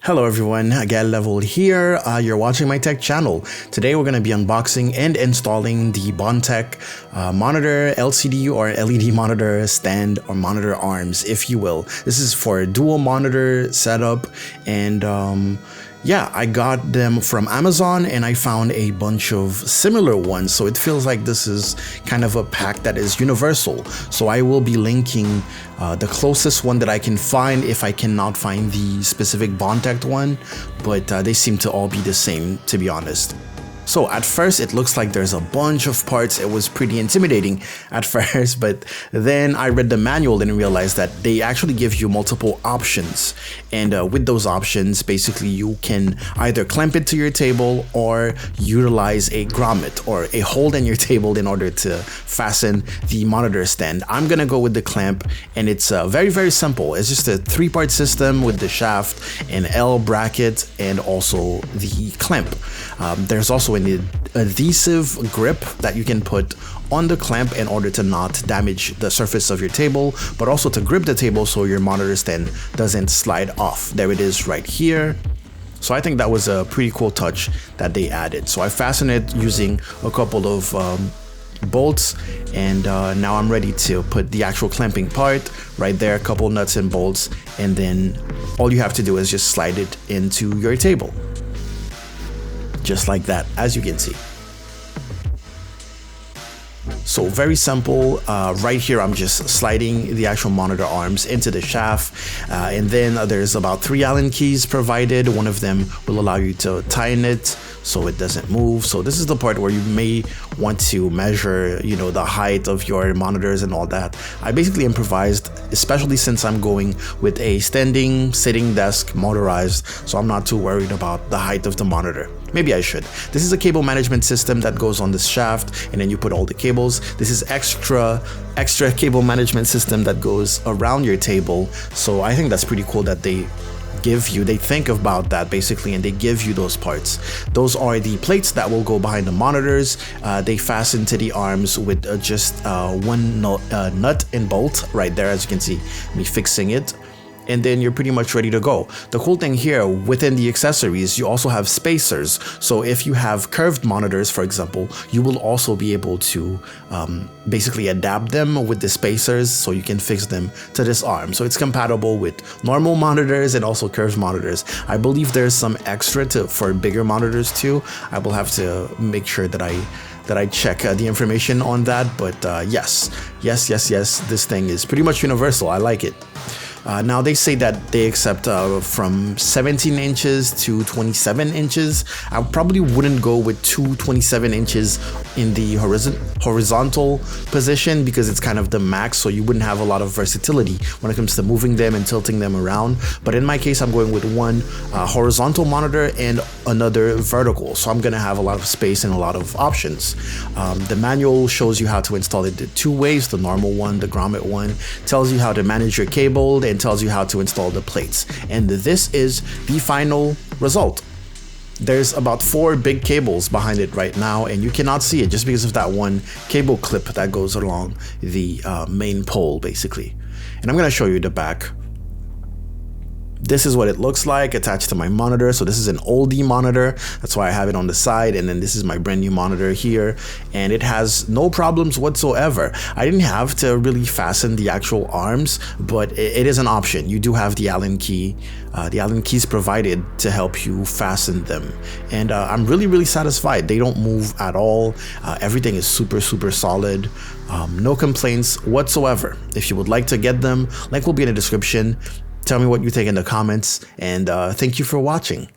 Hello everyone, Again Level here. You're watching my tech channel. Today we're going to be unboxing and installing the Bontech monitor, LCD or LED monitor stand or monitor arms, if you will. This is for a dual monitor setup, and yeah, I got them from Amazon and I found a bunch of similar ones, so it feels like this is kind of a pack that is universal. So I will be linking the closest one that I can find if I cannot find the specific Bontech one, but they seem to all be the same, to be honest. So at first it looks like there's a bunch of parts. It was pretty intimidating at first, but then I read the manual and realized that they actually give you multiple options. And with those options, basically you can either clamp it to your table or utilize a grommet or a hole in your table in order to fasten the monitor stand. I'm gonna go with the clamp, and it's very simple. It's just a 3-part system with the shaft, an L bracket, and also the clamp. There's also an adhesive grip that you can put on the clamp in order to not damage the surface of your table, but also to grip the table so your monitor stand doesn't slide off. There it is right here. So I think that was a pretty cool touch that they added. So I fastened it using a couple of bolts, and now I'm ready to put the actual clamping part right there, a couple nuts and bolts, and then all you have to do is just slide it into your table. Just like that, as you can see. So very simple. Right here I'm just sliding the actual monitor arms into the shaft, and then there's about 3 Allen keys provided. One of them will allow you to tighten it so it doesn't move. So this is the part where you may want to measure, you know, the height of your monitors and all that. I basically improvised, especially since I'm going with a standing sitting desk motorized, so I'm not too worried about the height of the monitor. Maybe I should. This is a cable management system that goes on this shaft, and then you put all the cables. This is extra cable management system that goes around your table. So I think that's pretty cool that they think about that basically, and they give you those parts. Those are the plates that will go behind the monitors. They fasten to the arms with just one nut and bolt right there, as you can see me fixing it. And then you're pretty much ready to go. The cool thing here, within the accessories, you also have spacers. So if you have curved monitors, for example, you will also be able to basically adapt them with the spacers so you can fix them to this arm. So it's compatible with normal monitors and also curved monitors. I believe there's some extra for bigger monitors too. I will have to make sure that I check the information on that. But yes, this thing is pretty much universal. I like it. Now they say that they accept from 17 inches to 27 inches. I probably wouldn't go with 27 inches in the horizontal position because it's kind of the max, so you wouldn't have a lot of versatility when it comes to moving them and tilting them around. But in my case, I'm going with one horizontal monitor and another vertical, so I'm gonna have a lot of space and a lot of options. The manual shows you how to install it the 2 ways, the normal one, the grommet one, tells you how to manage your cable, and tells you how to install the plates. And this is the final result. There's about 4 big cables behind it right now, and you cannot see it just because of that one cable clip that goes along the main pole basically. And I'm going to show you the back. This is what it looks like attached to my monitor. So this is an oldie monitor, that's why I have it on the side, and then this is my brand new monitor here, and it has no problems whatsoever. I didn't have to really fasten the actual arms, but it is an option. You do have the Allen key, the Allen keys provided to help you fasten them, and I'm really satisfied. They don't move at all. Everything is super solid. No complaints whatsoever. If you would like to get them, link will be in the description. Tell me what you think in the comments, and thank you for watching.